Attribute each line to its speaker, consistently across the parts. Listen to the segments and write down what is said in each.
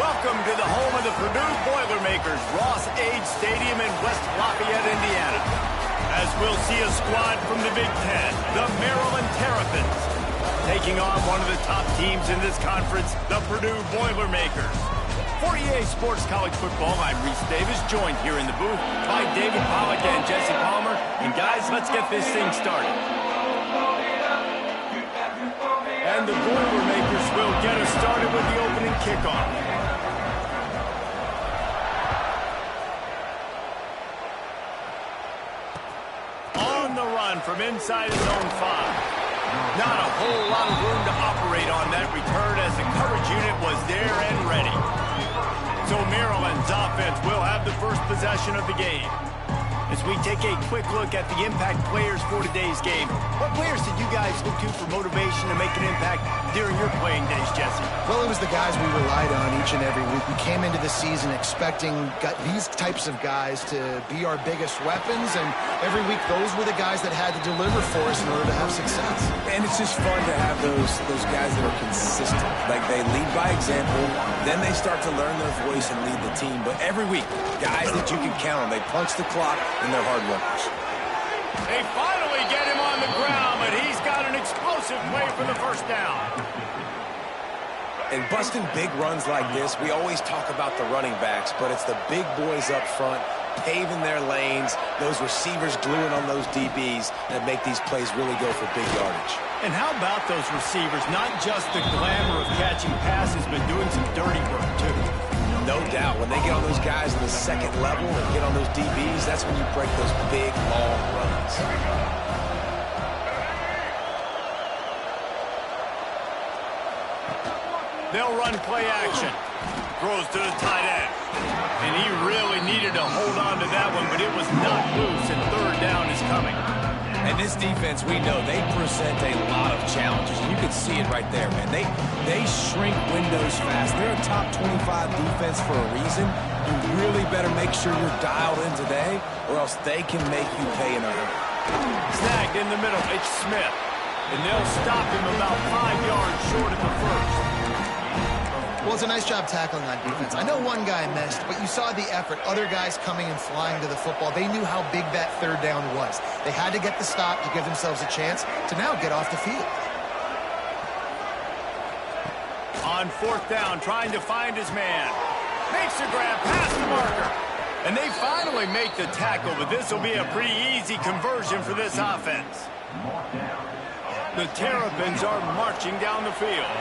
Speaker 1: Welcome to the home of the Purdue Boilermakers, Ross-Age Stadium in West Lafayette, Indiana. As we'll see a squad from the Big Ten, the Maryland Terrapins, taking on one of the top teams in this conference, the Purdue Boilermakers. For EA Sports College Football, I'm Reese Davis, joined here in the booth by David Pollack and Jesse Palmer. And guys, let's get this thing started. And the Boilermakers will get us started with the opening kickoff. On the run from inside his own 5. Not a whole lot of room to operate on that return as the coverage unit was there and ready. So Maryland's offense will have the first possession of the game. As we take a quick look at the impact players for today's game, what players did you guys look to for motivation to make an impact during your playing days, Jesse?
Speaker 2: Well, it was the guys we relied on each and every week. We came into the season expecting these types of guys to be our biggest weapons, and every week those were the guys that had to deliver for us in order to have success.
Speaker 3: And it's just fun to have those guys that are consistent. Like, they lead by example, then they start to learn their voice and lead the team. But every week, guys that you can count on, they punch the clock, and they're hard workers.
Speaker 1: They finally get him on the ground, but he's got an explosive play for the first down.
Speaker 3: And busting big runs like this, we always talk about the running backs, but it's the big boys up front, paving their lanes, those receivers gluing on those DBs that make these plays really go for big yardage.
Speaker 1: And how about those receivers? Not just the glamour of catching passes, but doing some dirty work, too.
Speaker 3: No doubt. When they get on those guys in the second level and get on those DBs, that's when you break those big, long runs.
Speaker 1: They'll run play action. Throws to the tight end. And he really needed to hold on to that one, but it was not loose, and third down is coming.
Speaker 3: And this defense, we know, they present a lot of challenges. And you can see it right there, man. They shrink windows fast. They're a top 25 defense for a reason. You really better make sure you're dialed in today, or else they can make you pay in a hurry.
Speaker 1: Snagged in the middle, it's Smith. And they'll stop him about 5 yards short of the first.
Speaker 2: Well, it's a nice job tackling on defense. I know one guy missed, but you saw the effort. Other guys coming and flying to the football. They knew how big that third down was. They had to get the stop to give themselves a chance to now get off the field.
Speaker 1: On fourth down, trying to find his man. Makes a grab past the marker. And they finally make the tackle, but this will be a pretty easy conversion for this offense. The Terrapins are marching down the field.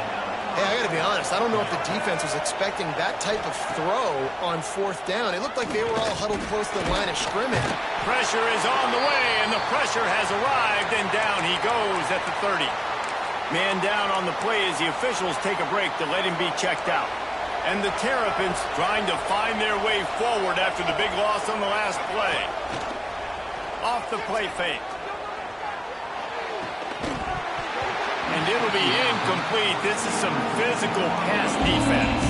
Speaker 2: Hey, I got to be honest, I don't know if the defense was expecting that type of throw on fourth down. It looked like they were all huddled close to the line of scrimmage.
Speaker 1: Pressure is on the way, and the pressure has arrived, and down he goes at the 30. Man down on the play as the officials take a break to let him be checked out. And the Terrapins trying to find their way forward after the big loss on the last play. Off the play fake. And it'll be incomplete. This is some physical pass defense.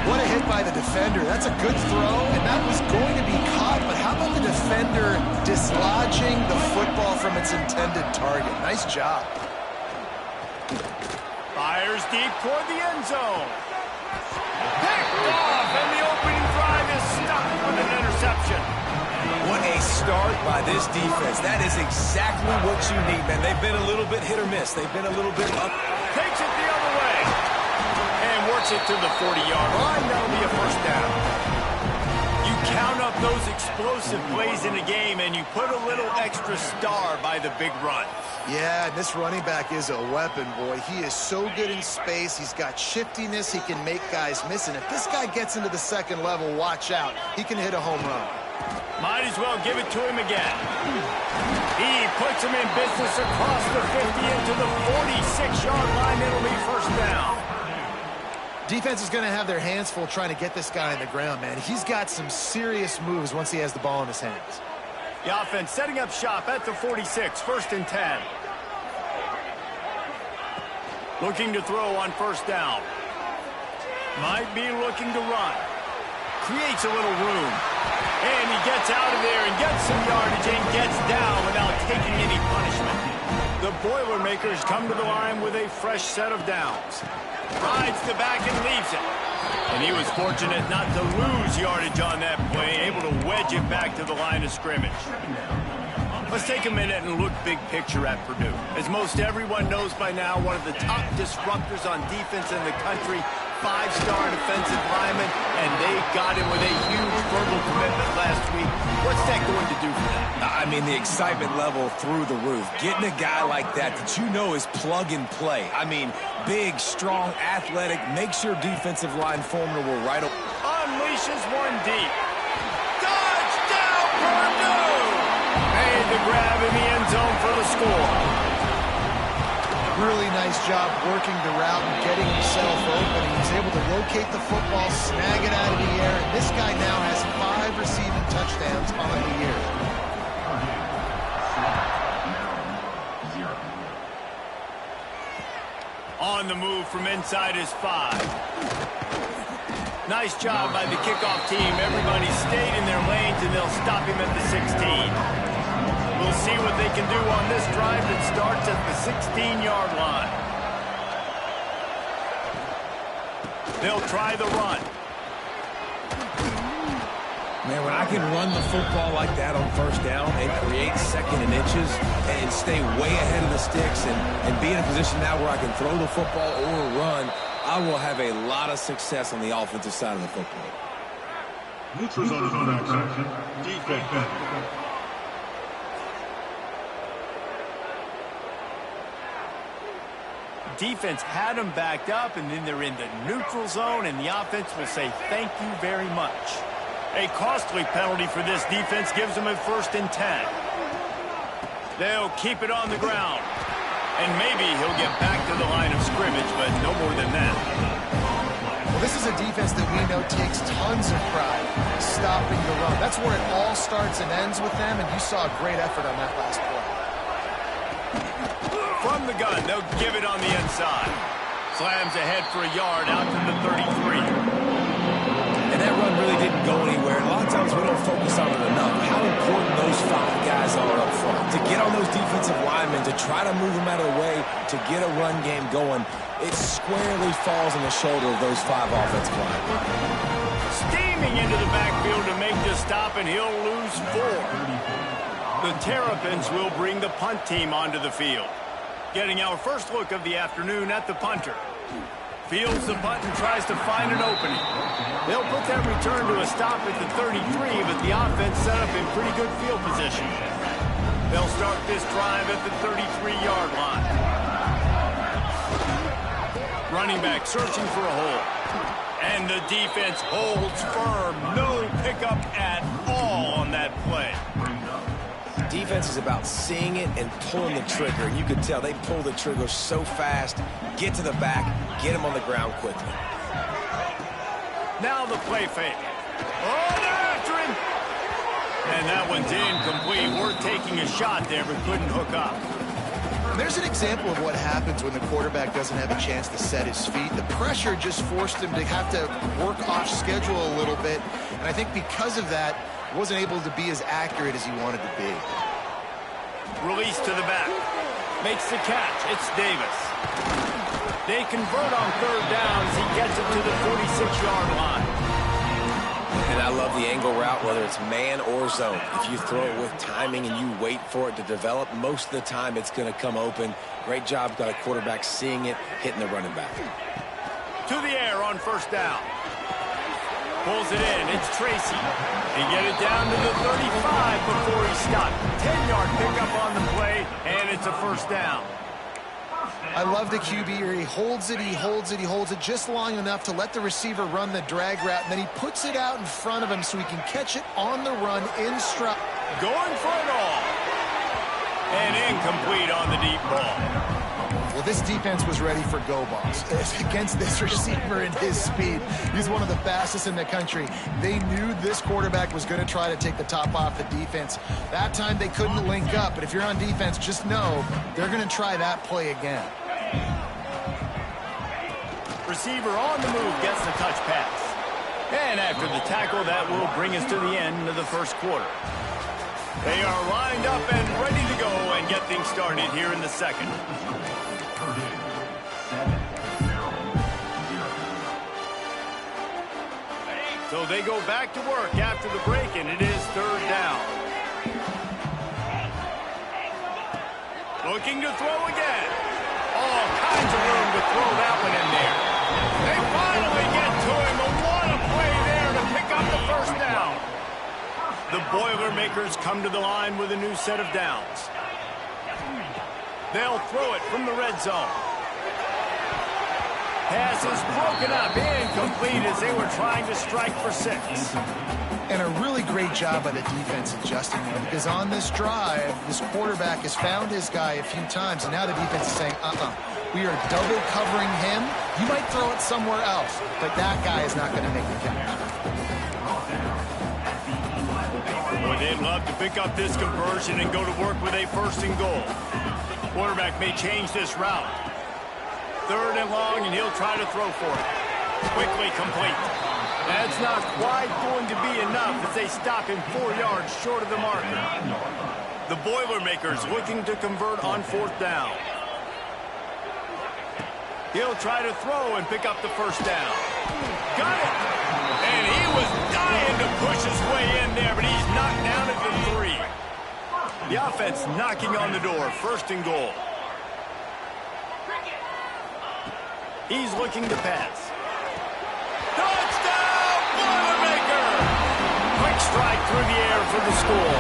Speaker 2: What a hit by the defender. That's a good throw, and that was going to be caught, but how about the defender dislodging the football from its intended target? Nice job.
Speaker 1: Fires deep toward the end zone. Picked off, and the opening drive is stopped with an interception.
Speaker 3: What a start by this defense. That is exactly what you need, man. They've been a little bit hit or miss. They've been a little bit up.
Speaker 1: Takes it the other way. And works it to the 40-yard line. That'll be a first down. You count up those explosive plays in a game, and you put a little extra star by the big run.
Speaker 2: Yeah, and this running back is a weapon, boy. He is so good in space. He's got shiftiness. He can make guys miss. And if this guy gets into the second level, watch out. He can hit a home run.
Speaker 1: Might as well give it to him again. He puts him in business across the 50 into the 46-yard line. It'll be first down.
Speaker 2: Defense is going to have their hands full trying to get this guy on the ground, man. He's got some serious moves once he has the ball in his hands.
Speaker 1: The offense setting up shop at the 46, first and 10. Looking to throw on first down. Might be looking to run. Creates a little room. And he gets out of there and gets some yardage and gets down without taking any punishment. The Boilermakers come to the line with a fresh set of downs. Rides the back and leaves it. And he was fortunate not to lose yardage on that play, able to wedge it back to the line of scrimmage. Let's take a minute and look big picture at Purdue. As most everyone knows by now, one of the top disruptors on defense in the country, five-star defensive lineman, and they got him with a huge verbal commitment last week. What's that going to do for them?
Speaker 3: I mean, the excitement level through the roof. Getting a guy like that you know is plug and play. I mean, big, strong, athletic, makes your defensive line formidable right away.
Speaker 1: Unleashes one deep. Touchdown, Purdue! Made the grab in the end zone for the score.
Speaker 2: Really nice job working the route and getting himself open. He was able to locate the football, snag it out of the air, and this guy now has 5 receiving touchdowns on the year.
Speaker 1: On the move from inside his 5. Nice job by the kickoff team. Everybody stayed in their lanes, and they'll stop him at the 16. We'll see what they can do on this drive that starts at the 16-yard line. They'll try the run.
Speaker 3: Man, when I can run the football like that on first down and create second and inches and stay way ahead of the sticks and be in a position now where I can throw the football or run, I will have a lot of success on the offensive side of the football.
Speaker 4: Neutral zone action. Defense.
Speaker 1: Defense had them backed up, and then they're in the neutral zone, and the offense will say thank you very much. A costly penalty for this defense gives them a 1st and 10. They'll keep it on the ground, and maybe he'll get back to the line of scrimmage, but no more than that.
Speaker 2: Well, this is a defense that we know takes tons of pride stopping the run. That's where it all starts and ends with them, and you saw a great effort on that last play.
Speaker 1: From the gun, they'll give it on the inside. Slams ahead for a yard out to the 33.
Speaker 3: And that run really didn't go anywhere. A lot of times we don't focus on it enough. How important those 5 guys are up front. To get on those defensive linemen, to try to move them out of the way, to get a run game going, it squarely falls on the shoulder of those 5 offensive linemen.
Speaker 1: Steaming into the backfield to make the stop, and he'll lose 4. The Terrapins will bring the punt team onto the field. Getting our first look of the afternoon at the punter. Fields the punt and tries to find an opening. They'll put that return to a stop at the 33, but the offense set up in pretty good field position. They'll start this drive at the 33-yard line. Running back searching for a hole. And the defense holds firm. No pickup at all on that play.
Speaker 3: Defense is about seeing it and pulling the trigger. And you can tell they pull the trigger so fast, get to the back, get him on the ground quickly.
Speaker 1: Now the play fake. Oh, they're after him. And that one's incomplete. We're taking a shot there, but couldn't hook up.
Speaker 2: There's an example of what happens when the quarterback doesn't have a chance to set his feet. The pressure just forced him to have to work off schedule a little bit. And I think because of that, wasn't able to be as accurate as he wanted to be.
Speaker 1: Release to the back. Makes the catch. It's Davis. They convert on 3rd down as he gets it to the 46-yard line.
Speaker 3: And I love the angle route, whether it's man or zone. If you throw it with timing and you wait for it to develop, most of the time it's going to come open. Great job by the quarterback seeing it, hitting the running back.
Speaker 1: To the air on 1st down. Pulls it in. It's Tracy. He get it down to the 35 before he stopped. 10-yard pickup on the play, and it's a 1st down.
Speaker 2: I love the QB here. He holds it, he holds it, he holds it just long enough to let the receiver run the drag route, and then he puts it out in front of him so he can catch it on the run in stride.
Speaker 1: Going for it all. And incomplete on the deep ball.
Speaker 2: Well, this defense was ready for go balls against this receiver and his speed. He's one of the fastest in the country. They knew this quarterback was going to try to take the top off the defense. That time they couldn't link up, but if you're on defense, just know they're going to try that play again.
Speaker 1: Receiver on the move gets the touch pass. And after the tackle, that will bring us to the end of the 1st quarter. They are lined up and ready to go and get things started here in the 2nd. So they go back to work after the break, and it is third down. Looking to throw again. All kinds of room to throw that one in there. They finally get to him, but what a play there to pick up the first down. The Boilermakers come to the line with a new set of downs. They'll throw it from the red zone. Pass is broken up, incomplete as they were trying to strike for 6.
Speaker 2: And a really great job by the defense adjusting there, because on this drive, this quarterback has found his guy a few times, and now the defense is saying, we are double covering him. You might throw it somewhere else, but that guy is not going to make the catch.
Speaker 1: Boy, they'd love to pick up this conversion and go to work with a 1st and goal. Quarterback may change this route. 3rd and long, and he'll try to throw for it. Quickly complete. That's not quite going to be enough as they stop him 4 yards short of the marker. The Boilermakers looking to convert on 4th down. He'll try to throw and pick up the first down. Got it! And he was dying to push his way in there, but he's knocked down at the 3. The offense knocking on the door, 1st and goal. He's looking to pass. Touchdown, Boilermaker! Quick strike through the air for the score.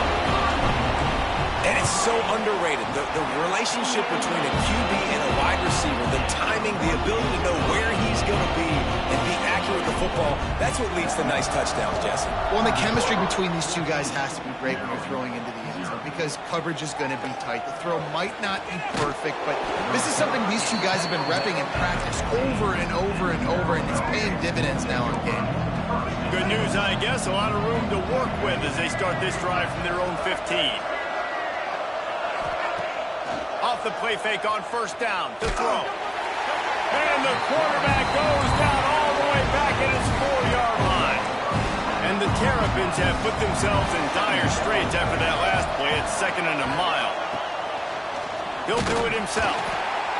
Speaker 3: And it's so underrated. The relationship between a QB and a wide receiver, the timing, the ability to know where he's going to be and be accurate with the football, that's what leads to nice touchdowns, Jesse.
Speaker 2: Well, and the chemistry between these two guys has to be great when you're throwing into the end zone, because coverage is going to be tight. The throw might not be perfect, but this is something these two guys have been repping in practice over and over and over, and it's paying dividends now on game.
Speaker 1: Good news, I guess. A lot of room to work with as they start this drive from their own 15. Off the play fake on 1st down to throw. And the quarterback goes down all the way back at his 4-yard line. And the Terrapins have put themselves in dire straits after that last play at 2nd and a mile. He'll do it himself.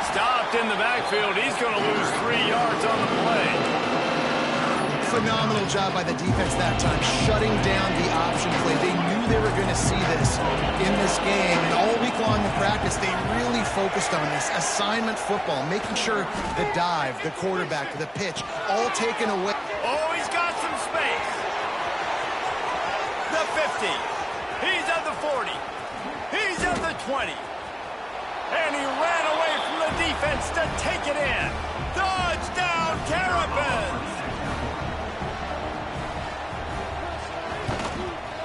Speaker 1: Stopped in the backfield. He's going to lose 3 yards on the play.
Speaker 2: Phenomenal job by the defense that time, shutting down the option play. They knew they were going to see this in this game, and all week long in practice, they really focused on this assignment football, making sure the dive, the quarterback, the pitch, all taken away.
Speaker 1: Oh, he's got some space. The 50. He's at the 40. He's at the 20. And he ran away from the defense to take it in. Touchdown, Terrapins!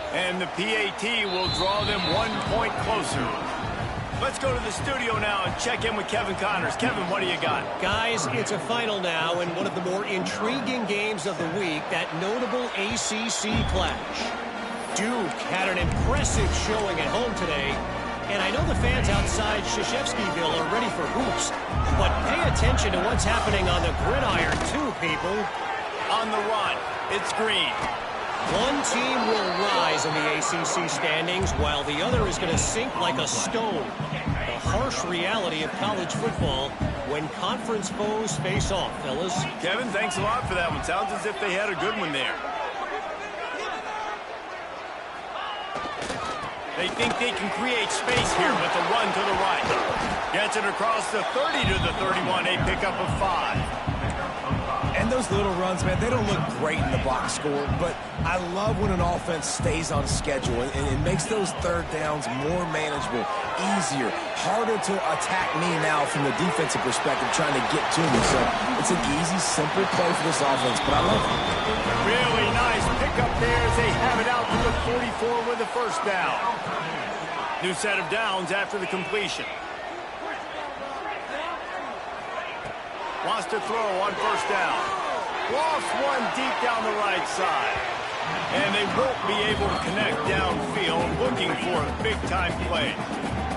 Speaker 1: And the PAT will draw them 1 point closer. Let's go to the studio now and check in with Kevin Connors. Kevin, what do you got?
Speaker 5: Guys, it's a final now in one of the more intriguing games of the week, that notable ACC clash. Duke had an impressive showing at home today, and I know the fans outside Krzyzewskiville are ready for hoops, but pay attention to what's happening on the gridiron too, people.
Speaker 1: On the run, it's Green.
Speaker 5: One team will rise in the ACC standings while the other is going to sink like a stone. The harsh reality of college football when conference foes face off, fellas.
Speaker 1: Kevin, thanks a lot for that one. Sounds as if they had a good one there. They think they can create space here with the run to the right. Gets it across the 30 to the 31, a pickup of 5.
Speaker 3: And those little runs, man, they don't look great in the box score, but I love when an offense stays on schedule, and it makes those 3rd downs more manageable, easier, harder to attack me now from the defensive perspective, trying to get to me. So it's an easy, simple play for this offense, but I love it.
Speaker 1: Really nice pickup there as they have it out to the 44 with the 1st down. New set of downs after the completion. Wants to throw on 1st down. Lost one deep down the right side. And they won't be able to connect downfield, looking for a big-time play.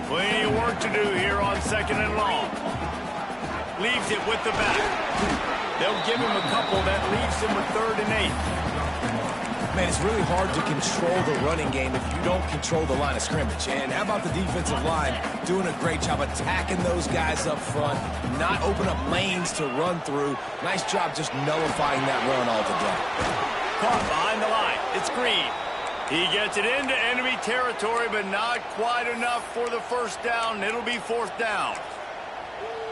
Speaker 1: Plenty of work to do here on 2nd and long. Leaves it with the back. They'll give him a couple. That leaves him with 3rd and 8.
Speaker 3: Man, it's really hard to control the running game if you don't control the line of scrimmage. And how about the defensive line doing a great job attacking those guys up front, not open up lanes to run through. Nice job just nullifying that run altogether.
Speaker 1: Caught behind the line. It's Green. He gets it into enemy territory, but not quite enough for the first down. It'll be fourth down.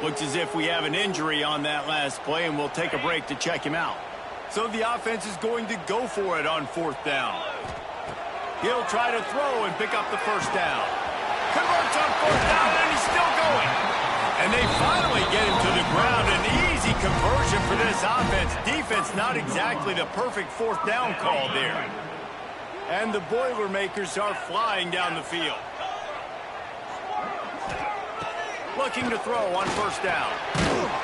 Speaker 1: Looks as if we have an injury on that last play, and we'll take a break to check him out. So the offense is going to go for it on fourth down. He'll try to throw and pick up the first down. Converts on fourth down, and he's still going. And they finally get him to the ground. An easy conversion for this offense. Defense not exactly the perfect fourth down call there. And the Boilermakers are flying down the field. Looking to throw on first down.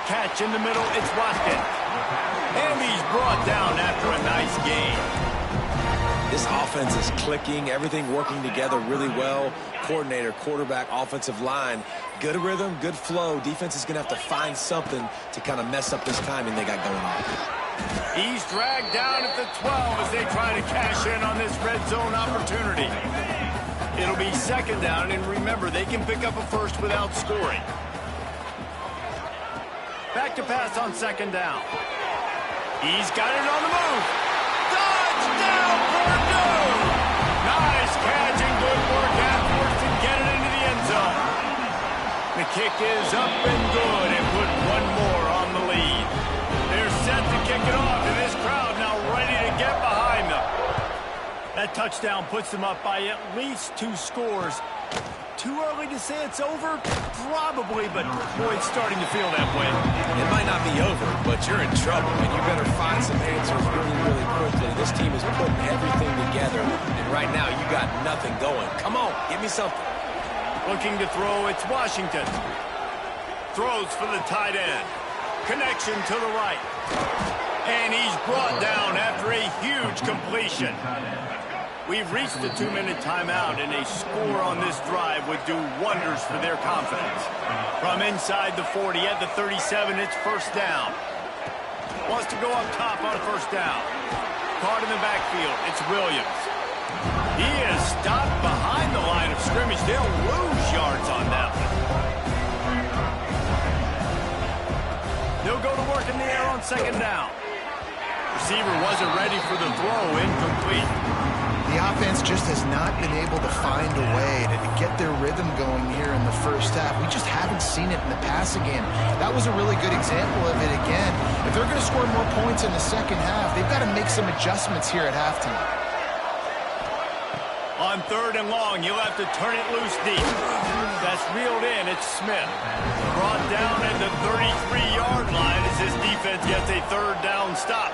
Speaker 1: Catch in the middle, it's Watkins. And he's brought down after a nice gain.
Speaker 3: This offense is clicking, everything working together really well. Coordinator, quarterback, offensive line. Good rhythm, good flow. Defense is going to have to find something to kind of mess up this timing they got going on.
Speaker 1: He's dragged down at the 12 as they try to cash in on this red zone opportunity. It'll be second down, and remember, they can pick up a first without scoring. Back to pass on second down. He's got it on the move. Touchdown, Purdue! Nice catch and good work afterwards to get it into the end zone. The kick is up and good, and put one more on the lead. They're set to kick it off, and this crowd now ready to get behind them. That touchdown puts them up by at least 2 scores. Too early to say it's over? Probably, but boy, it's starting to feel that way.
Speaker 3: It might not be over, but you're in trouble, and you better find some answers really, really quickly. This team is putting everything together, and right now you got nothing going. Come on, give me something.
Speaker 1: Looking to throw, it's Washington. Throws for the tight end. Connection to the right. And he's brought down after a huge completion. We've reached the 2-minute timeout, and a score on this drive would do wonders for their confidence. From inside the 40 at the 37, it's first down. Wants to go up top on first down. Caught in the backfield, it's Williams. He is stopped behind the line of scrimmage. They'll lose yards on that one. They'll go to work in the air on second down. Receiver wasn't ready for the throw, incomplete.
Speaker 2: The offense just has not been able to find a way to get their rhythm going here in the first half. We just haven't seen it in the passing game. That was a really good example of it again. If they're going to score more points in the second half, they've got to make some adjustments here at halftime.
Speaker 1: On third and long, you'll have to turn it loose deep. That's reeled in. It's Smith. Brought down at the 33-yard line as this defense gets a third down stop.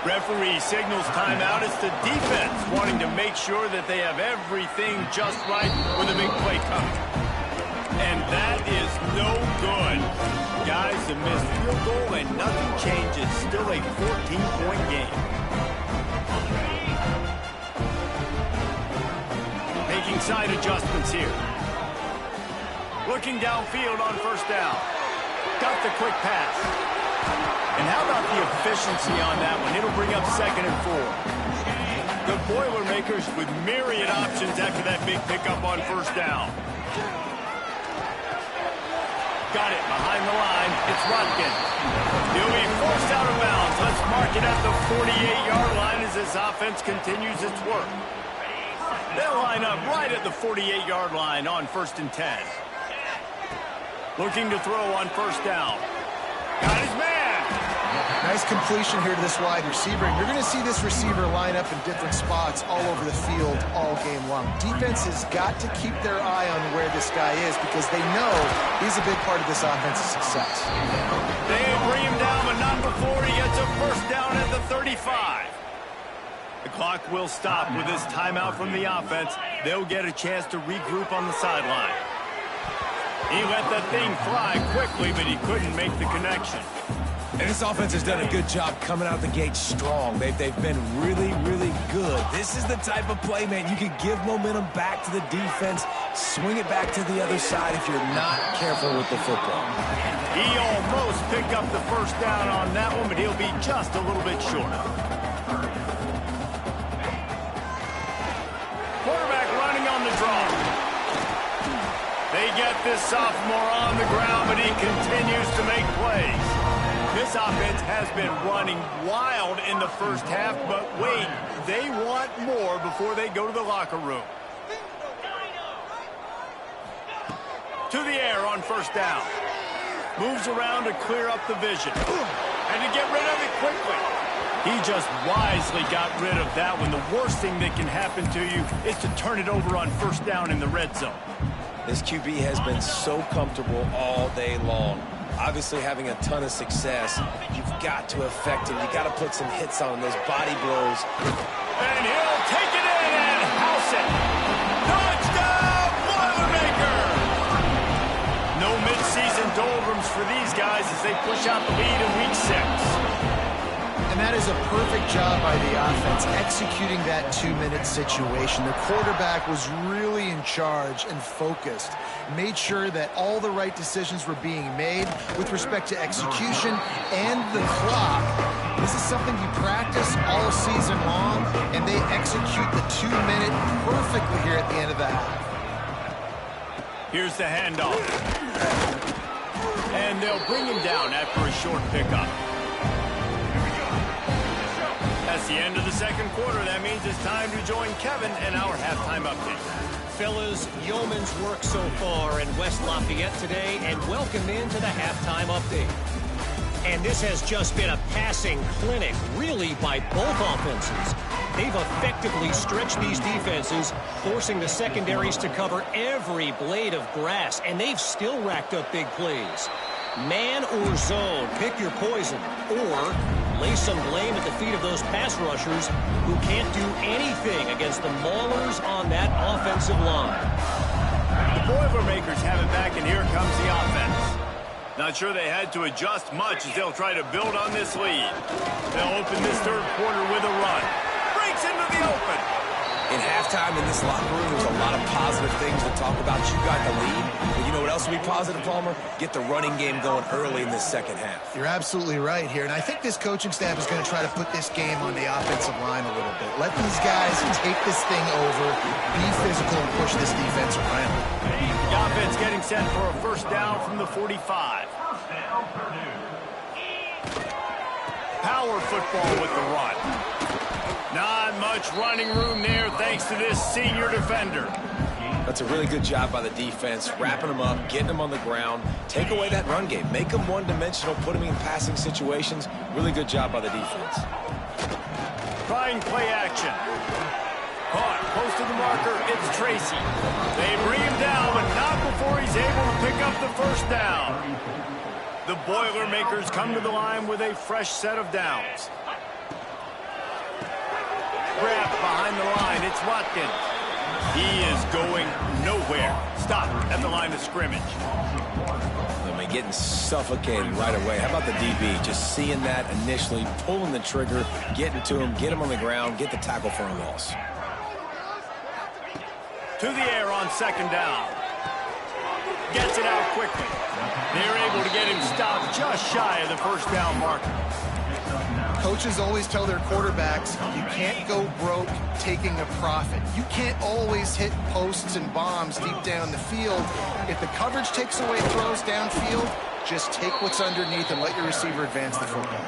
Speaker 1: Referee signals timeout. It's the defense wanting to make sure that they have everything just right with a big play coming. And that is no good. Guys, a missed field goal and nothing changes. Still a 14-point game. Making side adjustments here. Looking downfield on first down. Got the quick pass. And how about the efficiency on that one? It'll bring up second and 4. The Boilermakers with myriad options after that big pickup on first down. Got it behind the line. It's Watkins. He'll be forced out of bounds. Let's mark it at the 48-yard line as this offense continues its work. They'll line up right at the 48-yard line on first and 10. Looking to throw on first down. Got his man.
Speaker 2: Nice completion here to this wide receiver. And you're going to see this receiver line up in different spots all over the field all game long. Defense has got to keep their eye on where this guy is because they know he's a big part of this offense's success.
Speaker 1: They bring him down, but not before he gets a first down at the 35. The clock will stop with this timeout from the offense. They'll get a chance to regroup on the sideline. He let that thing fly quickly, but he couldn't make the connection.
Speaker 3: And this offense has done a good job coming out the gate strong. They've been really, really good. This is the type of play, man, you can give momentum back to the defense, swing it back to the other side if you're not careful with the football.
Speaker 1: He almost picked up the first down on that one, but he'll be just a little bit short. Quarterback running on the draw. They get this sophomore on the ground, but he continues to make plays. This offense has has been running wild in the first half, but wait, they want more before they go to the locker room. To the air on first down. Moves around to clear up the vision. And to get rid of it quickly. He just wisely got rid of that one. The worst thing that can happen to you is to turn it over on first down in the red zone.
Speaker 3: This QB has been so comfortable all day long. Obviously having a ton of success. You've got to affect him. You got to put some hits on him, those body blows.
Speaker 1: And he'll take it in and house it. Touchdown, Boilermaker! No midseason doldrums for these guys as they push out the lead in week 6.
Speaker 2: And that is a perfect job by the offense, executing that 2-minute situation. The quarterback was really in charge and focused. Made sure that all the right decisions were being made with respect to execution and the clock. This is something you practice all season long, and they execute the 2-minute perfectly here at the end of the half.
Speaker 1: Here's the handoff. And they'll bring him down after a short pickup. That's the end of the second quarter. That means it's time to join Kevin and our halftime update.
Speaker 5: Fellas, yeoman's work so far in West Lafayette today, and welcome into the halftime update. And this has just been a passing clinic, really, by both offenses. They've effectively stretched these defenses, forcing the secondaries to cover every blade of grass, and they've still racked up big plays. Man or zone, pick your poison, or lay some blame at the feet of those pass rushers who can't do anything against the maulers on that offensive line.
Speaker 1: The Boilermakers have it back, and here comes the offense. Not sure they had to adjust much as they'll try to build on this lead. They'll open this third quarter with a run. Breaks into the open.
Speaker 3: In halftime in this locker room, there's a lot of positive things to talk about. You got the lead, but you know what else will be positive, Palmer? Get the running game going early in this second half.
Speaker 2: You're absolutely right here, and I think this coaching staff is going to try to put this game on the offensive line a little bit. Let these guys take this thing over, be physical, and push this defense around.
Speaker 1: The offense getting set for a first down from the 45. Power football with the run. Not much running room there thanks to this senior defender.
Speaker 3: That's a really good job by the defense, wrapping them up, getting them on the ground, take away that run game, make them one-dimensional, put them in passing situations. Really good job by the defense.
Speaker 1: Trying play action. Caught, close to the marker, it's Tracy. They bring him down, but not before he's able to pick up the first down. The Boilermakers come to the line with a fresh set of downs. Grab behind the line, it's Watkins. He is going nowhere. Stop at the line of scrimmage.
Speaker 3: I mean, getting suffocated right away. How about the DB? Just seeing that initially, pulling the trigger, getting to him, get him on the ground, get the tackle for a loss.
Speaker 1: To the air on second down. Gets it out quickly. They're able to get him stopped just shy of the first down marker.
Speaker 2: Coaches always tell their quarterbacks, you can't go broke taking a profit. You can't always hit posts and bombs deep down the field. If the coverage takes away throws downfield, just take what's underneath and let your receiver advance the football.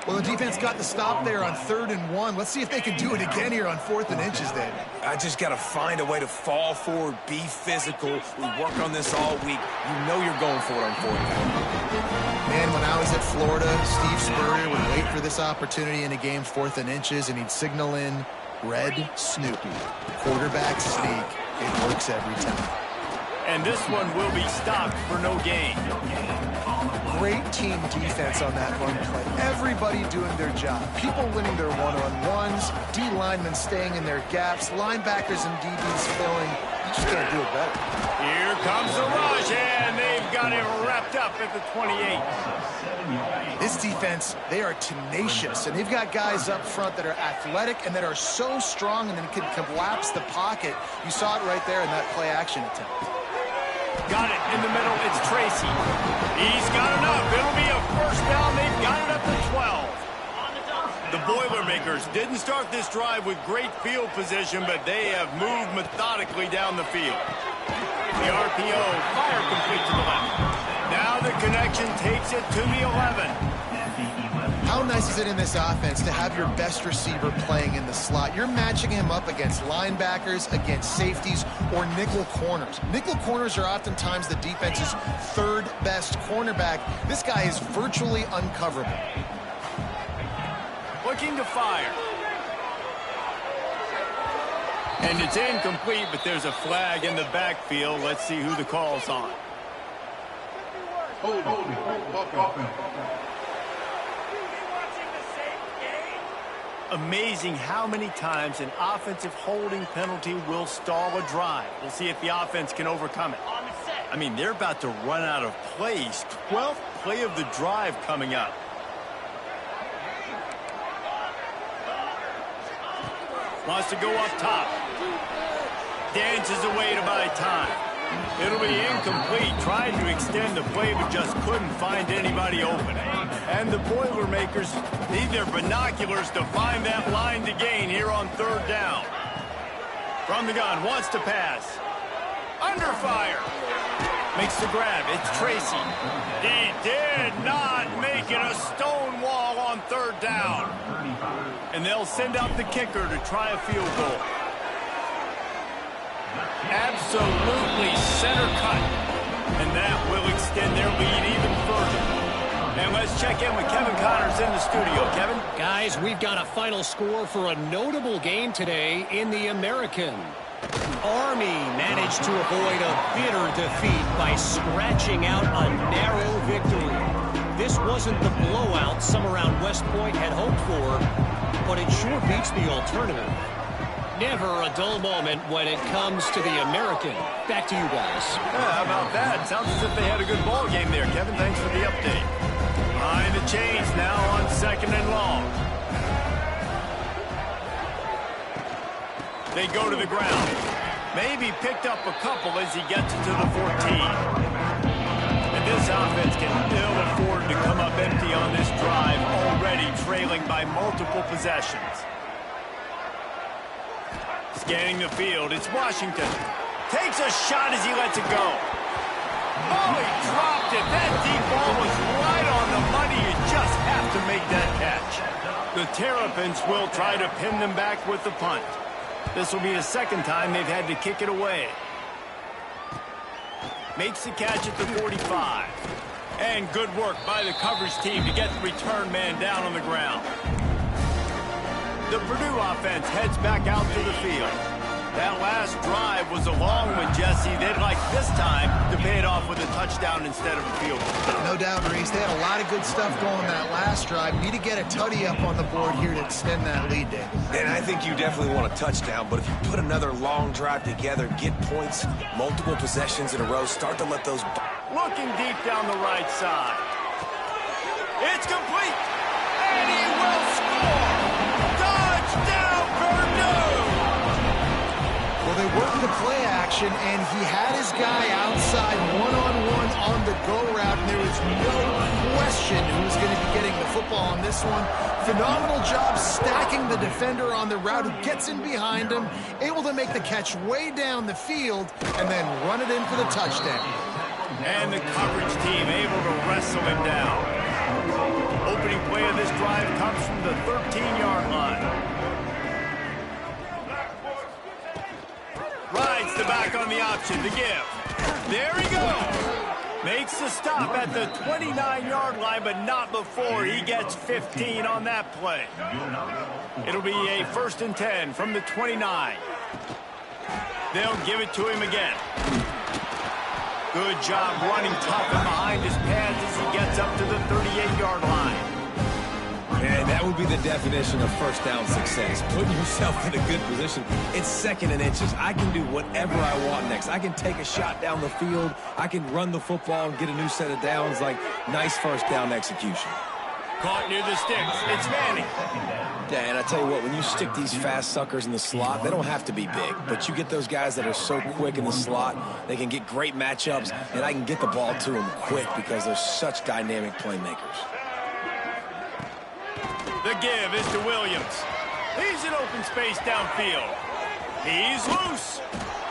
Speaker 2: Well, the defense got the stop there on 3rd and 1. Let's see if they can do it again here on 4th and inches, David.
Speaker 3: I just got to find a way to fall forward, be physical. We work on this all week. You know you're going for it on 4th down.
Speaker 2: Man, when I was at Florida, Steve Spurrier would wait for this opportunity in a game 4th and inches, and he'd signal in Red Snoopy. Quarterback sneak. It works every time.
Speaker 1: And this one will be stopped for no gain.
Speaker 2: Great team defense on that run play. Everybody doing their job. People winning their one-on-ones, D linemen staying in their gaps, linebackers and DBs filling. You just can't do it better.
Speaker 1: Here comes the rush, and they've got him wrapped up at the 28.
Speaker 2: This defense, they are tenacious, and they've got guys up front that are athletic and that are so strong and then can collapse the pocket. You saw it right there in that play-action attempt.
Speaker 1: Got it in the middle. It's Tracy. He's got enough. It'll be a first down. They've got it up to 12. The Boilermakers didn't start this drive with great field position, but they have moved methodically down the field. The RPO, fire complete to the left. Now the connection takes it to the 11.
Speaker 2: How nice is it in this offense to have your best receiver playing in the slot? You're matching him up against linebackers, against safeties, or nickel corners. Nickel corners are oftentimes the defense's third best cornerback. This guy is virtually uncoverable.
Speaker 1: Looking to fire. And it's incomplete, but there's a flag in the backfield. Let's see who the call's on. Amazing how many times an offensive holding penalty will stall a drive. We'll see if the offense can overcome it. I mean, they're about to run out of plays. 12th play of the drive coming up. Wants to go up top. Dances away to buy time. It'll be incomplete. Tried to extend the play, but just couldn't find anybody open. And the Boilermakers need their binoculars to find that line to gain here on third down. From the gun, wants to pass. Under fire. Makes the grab. It's Tracy. He did not make it a stone wall on third down. And they'll send out the kicker to try a field goal. Absolutely center cut. And that will extend their lead even further. And let's check in with Kevin Connors in the studio. Kevin?
Speaker 5: Guys, we've got a final score for a notable game today in the American. Army managed to avoid a bitter defeat by scratching out a narrow victory. This wasn't the blowout some around West Point had hoped for, but it sure beats the alternative. Never a dull moment when it comes to the American. Back to you guys.
Speaker 1: Yeah, how about that? Sounds as if they had a good ball game there, Kevin. Thanks for the update. Behind the chains now on 2nd and long. They go to the ground. Maybe picked up a couple as he gets to the 14. And this offense can ill afford to come up empty on this drive, already trailing by multiple possessions. Scanning the field, it's Washington. Takes a shot as he lets it go. Oh, he dropped it. That deep ball was right on the money. You just have to make that catch. The Terrapins will try to pin them back with the punt. This will be the second time they've had to kick it away. Makes the catch at the 45. And good work by the coverage team to get the return man down on the ground. The Purdue offense heads back out to the field. That last drive was a long one, Jesse. They'd like this time to pay it off with a touchdown instead of a field goal.
Speaker 2: No doubt, Reese. They had a lot of good stuff going that last drive. Need to get a tutty up on the board here to extend that lead, Dave.
Speaker 3: And I think you definitely want a touchdown, but if you put another long drive together, get points, multiple possessions in a row, start to let those...
Speaker 1: Looking deep down the right side. It's complete. And he will score. Touchdown, Purdue.
Speaker 2: Well, they worked the play action, and he had his guy outside one-on-one on the go route, and there was no question who was going to be getting the football on this one. Phenomenal job stacking the defender on the route who gets in behind him, able to make the catch way down the field, and then run it in for the touchdown.
Speaker 1: And the coverage team able to wrestle him down. Opening play of this drive comes from the 13-yard line. Rides the back on the option to give. There he goes. Makes the stop at the 29-yard line, but not before he gets 15 on that play. It'll be a 1st and 10 from the 29. They'll give it to him again. Good job running tough and behind his pads as he gets up to the 38-yard line.
Speaker 3: And that would be the definition of first down success. Putting yourself in a good position. It's 2nd and inches. I can do whatever I want next. I can take a shot down the field. I can run the football and get a new set of downs. Like, nice first down execution.
Speaker 1: Caught near the sticks. It's Manning.
Speaker 3: Yeah, and I tell you what, when you stick these fast suckers in the slot, they don't have to be big. But you get those guys that are so quick in the slot, they can get great matchups, and I can get the ball to them quick because they're such dynamic playmakers.
Speaker 1: The give is to Williams. He's in open space downfield. He's loose.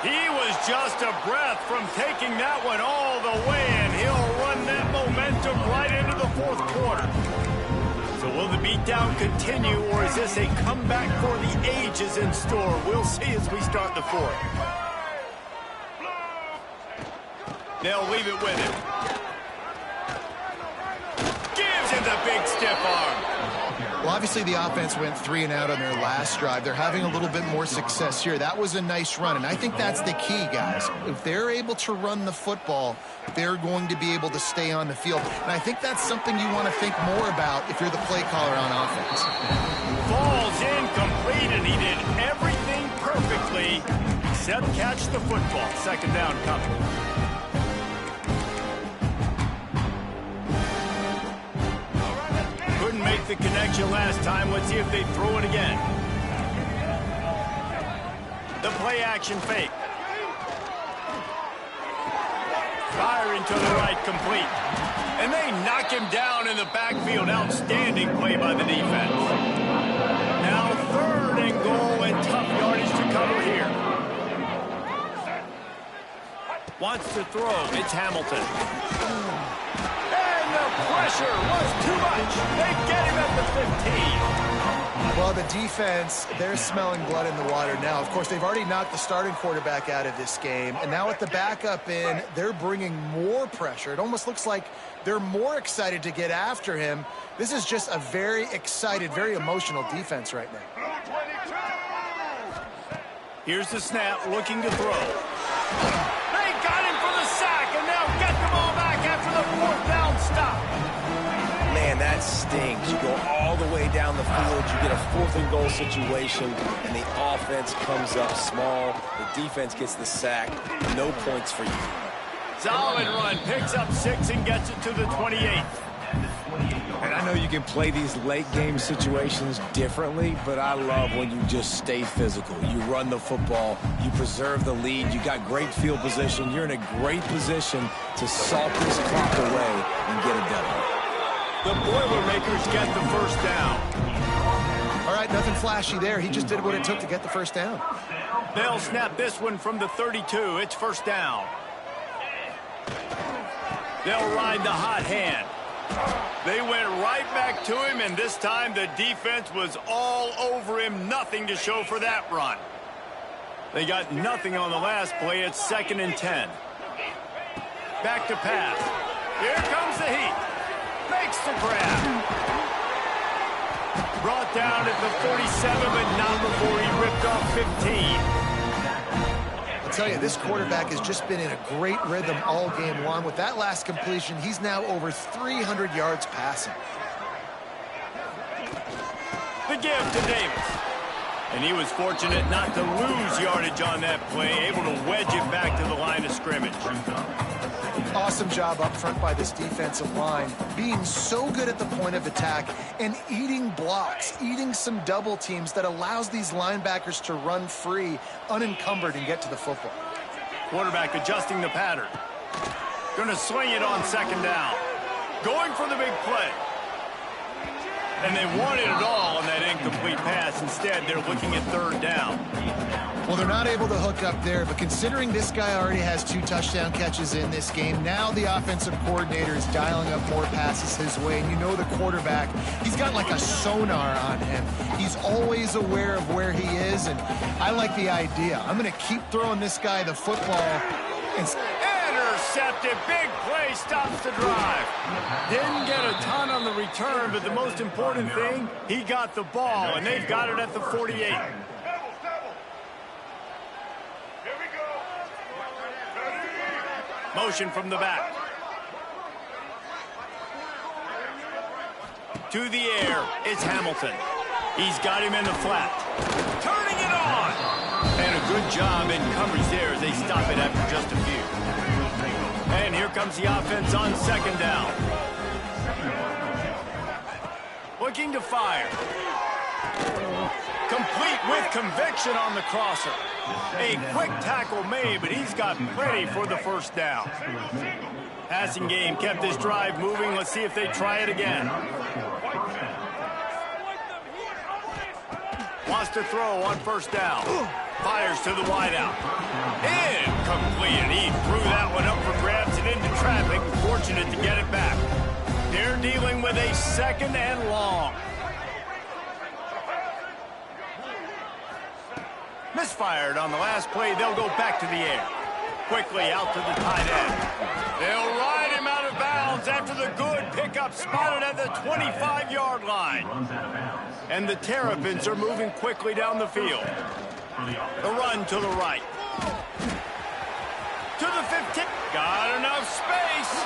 Speaker 1: He was just a breath from taking that one all the way, and he'll run that momentum right into the fourth quarter. So will the beatdown continue, or is this a comeback for the ages in store? We'll see as we start the fourth. They'll leave it with him. Gives him the big stiff arm.
Speaker 2: Well, obviously the offense went 3 and out on their last drive. They're having a little bit more success here. That was a nice run, and I think that's the key, guys. If they're able to run the football, they're going to be able to stay on the field. And I think that's something you want to think more about if you're the play caller on offense.
Speaker 1: Falls incomplete, and he did everything perfectly except catch the football. Second down coming. Make the connection last time. Let's see if they throw it again. The play action fake. Firing to the right, complete. And they knock him down in the backfield. Outstanding play by the defense. Now 3rd and goal and tough yardage to cover here. Wants to throw. It's Hamilton. The pressure was too much. They get him at the 15.
Speaker 2: Well, the defense, they're smelling blood in the water now. Of course, they've already knocked the starting quarterback out of this game. And now with the backup in, they're bringing more pressure. It almost looks like they're more excited to get after him. This is just a very excited, very emotional defense right now.
Speaker 1: Here's the snap, looking to throw. They got him for the sack, and now get the ball back after the 4th down stop.
Speaker 3: Man, that stings. You go all the way down the field, you get a 4th and goal situation, and the offense comes up small. The defense gets the sack. No points for you.
Speaker 1: Solid run, picks up 6 and gets it to the 28.
Speaker 3: And I know you can play these late game situations differently, but I love when you just stay physical. You run the football, you preserve the lead, you got great field position, you're in a great position to salt this clock away and get it done.
Speaker 1: The Boilermakers get the first down.
Speaker 2: All right, nothing flashy there. He just did what it took to get the first down.
Speaker 1: They'll snap this one from the 32. It's first down. They'll ride the hot hand. They went right back to him, and this time the defense was all over him. Nothing to show for that run. They got nothing on the last play. It's 2nd and 10. Back to pass. Here comes the heat. Makes the grab. Brought down at the 47, but not before he ripped off 15.
Speaker 2: I'll tell you, this quarterback has just been in a great rhythm all game long. With that last completion, he's now over 300 yards passing.
Speaker 1: The give to Davis. And he was fortunate not to lose yardage on that play, able to wedge it back to the line of scrimmage.
Speaker 2: Awesome job up front by this defensive line, being so good at the point of attack and eating blocks, eating some double teams that allows these linebackers to run free, unencumbered, and get to the football.
Speaker 1: Quarterback adjusting the pattern. Going to swing it on 2nd down. Going for the big play. And they wanted it all on that incomplete pass. Instead, they're looking at 3rd down.
Speaker 2: Well, they're not able to hook up there, but considering this guy already has 2 touchdown catches in this game, now the offensive coordinator is dialing up more passes his way. And you know the quarterback, he's got like a sonar on him. He's always aware of where he is, and I like the idea. I'm going to keep throwing this guy the football.
Speaker 1: Intercepted. Big play stops the drive. Didn't get a ton on the return, but the most important thing, he got the ball, and they've got it at the 48. Motion from the back. To the air, it's Hamilton. He's got him in the flat. Turning it on! And a good job in coverage there as they stop it after just a few. And here comes the offense on 2nd down. Looking to fire. Complete with conviction on the crosser. A quick tackle made, but he's got plenty for the first down. Passing game kept this drive moving. Let's see if they try it again. Wants to throw on 1st down. Fires to the wideout. Incomplete, and he threw that one up for grabs and into traffic. Fortunate to get it back. They're dealing with a 2nd and long. Misfired on the last play. They'll go back to the air. Quickly out to the tight end. They'll ride him out of bounds after the good pickup spotted at the 25-yard line. And the Terrapins are moving quickly down the field. The run to the right. To the 15. Got enough space.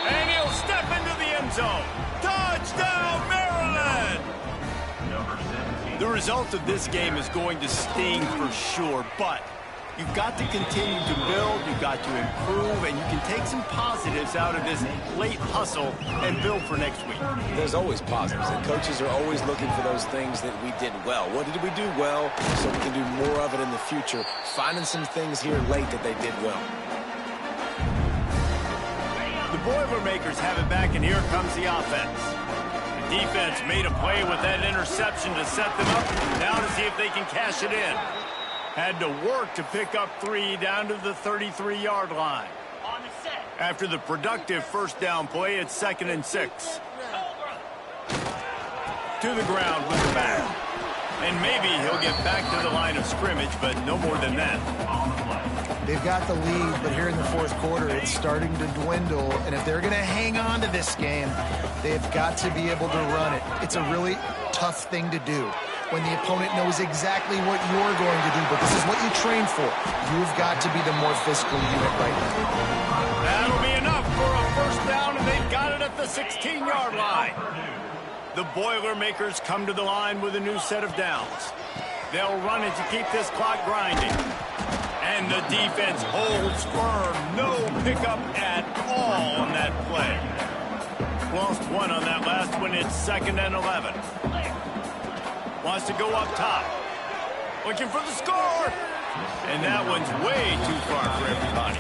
Speaker 1: And he'll step into the end zone. Touchdown, Maryland! The result of this game is going to sting for sure, but you've got to continue to build, you've got to improve, and you can take some positives out of this late hustle and build for next week.
Speaker 3: There's always positives, and coaches are always looking for those things that we did well. What did we do well so we can do more of it in the future? Finding some things here late that they did well.
Speaker 1: The Boilermakers have it back, and here comes the offense. The defense made a play with that interception to set them up. Now to see if they can cash it in. Had to work to pick up 3 down to the 33-yard line. After the productive first down play, it's 2nd and 6. To the ground with the back. And maybe he'll get back to the line of scrimmage, but no more than that.
Speaker 2: They've got the lead, but here in the 4th quarter, it's starting to dwindle. And if they're going to hang on to this game, they've got to be able to run it. It's a really tough thing to do when the opponent knows exactly what you're going to do, but this is what you train for. You've got to be the more physical unit right now.
Speaker 1: That'll be enough for a first down, and they've got it at the 16-yard line. The Boilermakers come to the line with a new set of downs. They'll run it to keep this clock grinding. And the defense holds firm. No pickup at all on that play. Lost 1 on that last one. It's 2nd and 11. Wants to go up top. Looking for the score. And that one's way too far for everybody.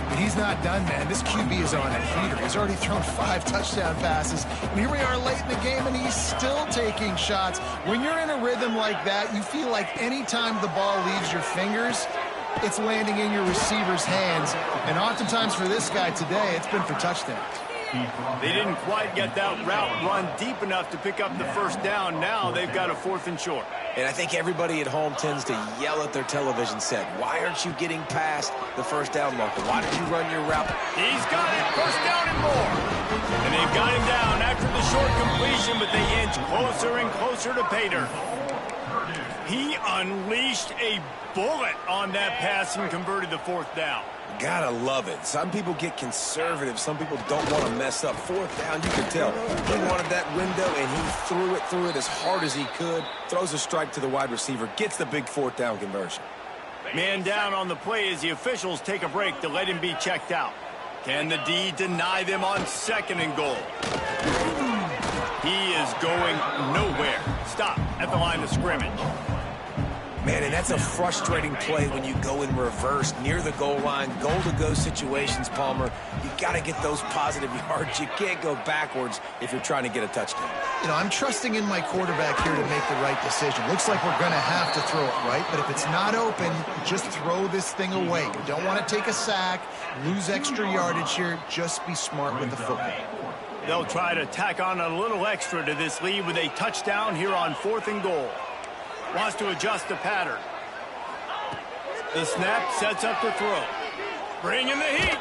Speaker 2: But he's not done, man. This QB is on a heater. He's already thrown 5 touchdown passes. And here we are late in the game, and he's still taking shots. When you're in a rhythm like that, you feel like any time the ball leaves your fingers, it's landing in your receiver's hands. And oftentimes for this guy today, it's been for touchdowns.
Speaker 1: They didn't quite get that route run deep enough to pick up the first down. Now they've got a 4th and short.
Speaker 3: And I think everybody at home tends to yell at their television set. Why aren't you getting past the first down marker? Why did you run your route?
Speaker 1: He's got it. First down and more. And they've got him down after the short completion, but they inch closer and closer to pay dirt. He unleashed a bullet on that pass and converted the 4th down.
Speaker 3: Gotta love it. Some people get conservative. Some people don't want to mess up. 4th down, you can tell. He wanted that window, and he threw it as hard as he could. Throws a strike to the wide receiver. Gets the big 4th down conversion.
Speaker 1: Man down on the play as the officials take a break to let him be checked out. Can the D deny them on 2nd and goal? He is going nowhere. Stop at the line of scrimmage.
Speaker 3: Man, and that's a frustrating play when you go in reverse near the goal line. Goal-to-go situations, Palmer. You got to get those positive yards. You can't go backwards if you're trying to get a touchdown.
Speaker 2: You know, I'm trusting in my quarterback here to make the right decision. Looks like we're going to have to throw it right, but if it's not open, just throw this thing away. You don't want to take a sack, lose extra yardage here. Just be smart with the football.
Speaker 1: They'll try to tack on a little extra to this lead with a touchdown here on 4th and goal. Wants to adjust the pattern. The snap sets up the throw. Bringing the heat.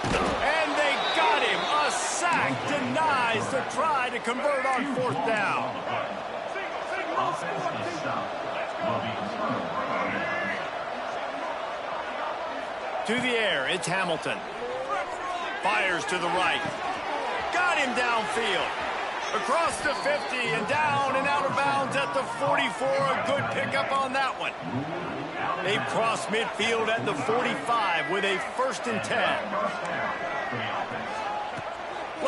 Speaker 1: And they got him. A sack denies the try to convert on 4th down. To the air, it's Hamilton. Fires to the right. Got him downfield. Across the 50 and down and out of bounds at the 44. A good pickup on that one. They cross midfield at the 45 with a 1st and 10.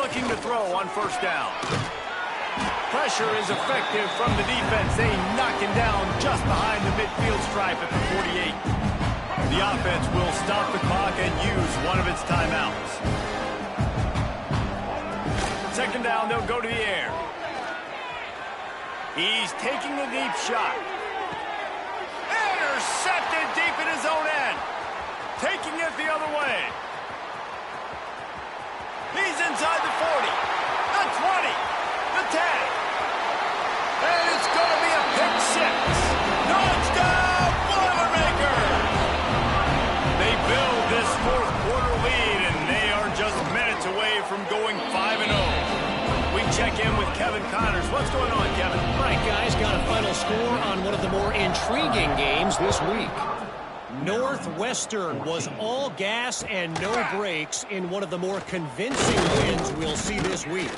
Speaker 1: Looking to throw on 1st down. Pressure is effective from the defense. They knock him down just behind the midfield stripe at the 48. The offense will stop the clock and use one of its timeouts. 2nd down, they'll go to the air. He's taking a deep shot. Interception! taking it the other way. He's inside the 40, the 20, the 10. And it's going to be a pick six. Touchdown, Boilermakers! They build this fourth quarter lead, and they are just minutes away from going 5-0. We check in with Kevin Connors. What's going on, Kevin?
Speaker 5: All right, guys, got a final score on one of the more intriguing games this week. Northwestern was all gas and no brakes in one of the more convincing wins we'll see this week.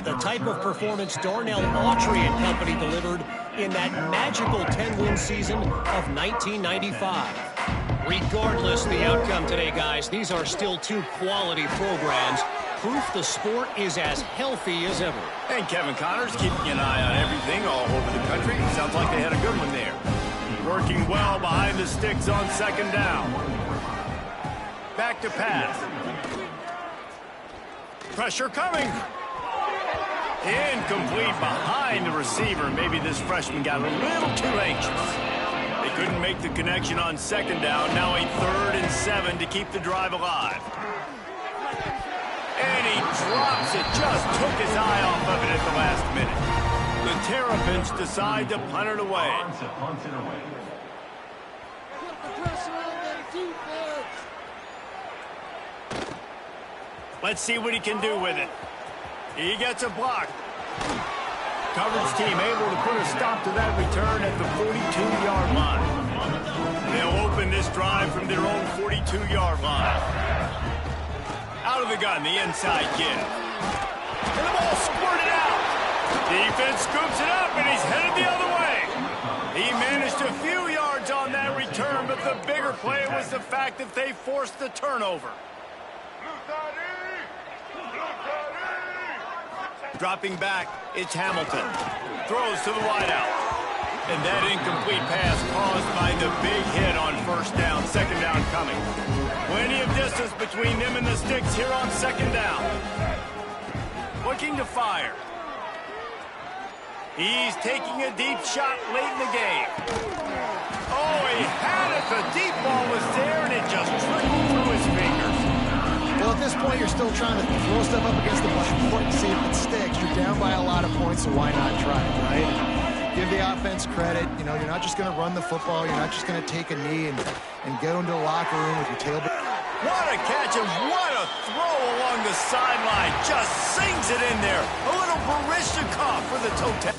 Speaker 5: The type of performance Darnell Autry and company delivered in that magical 10-win season of 1995. Regardless the outcome today, guys, these are still two quality programs. Proof the sport is as healthy as ever.
Speaker 1: And Kevin Connors keeping an eye on everything all over the country. Sounds like they had a good one there. Working well behind the sticks on second down. Back to pass. Pressure coming. Incomplete behind the receiver. Maybe this freshman got a little too anxious. They couldn't make the connection on second down. Now a 3rd and 7 to keep the drive alive. And he drops it. Just took his eye off of it at the last minute. The Terrapins decide to punt it away. Let's see what he can do with it. He gets a block. Coverage team able to put a stop to that return at the 42-yard line. They'll open this drive from their own 42-yard line. Out of the gun, the inside kid. And the ball squirted out. Defense scoops it up, and he's headed the other way. He managed a few yards on that return, but the bigger play was the fact that they forced the turnover. Dropping back, it's Hamilton. Throws to the wideout. And that incomplete pass caused by the big hit on first down, second down coming. Plenty of distance between them and the sticks here on second down. Looking to fire. He's taking a deep shot late in the game. Oh, he had it. The deep ball was there, and it just trickled through his fingers.
Speaker 2: Well, at this point, you're still trying to throw stuff up against the blackboard and see if it sticks. You're down by a lot of points, so why not try it, right? Give the offense credit. You know, you're not just going to run the football. You're not just going to take a knee and go into the locker room with your tail.
Speaker 1: What a catch and what a throw along the sideline. Just sings it in there. A little Barishnikov for the toe tap.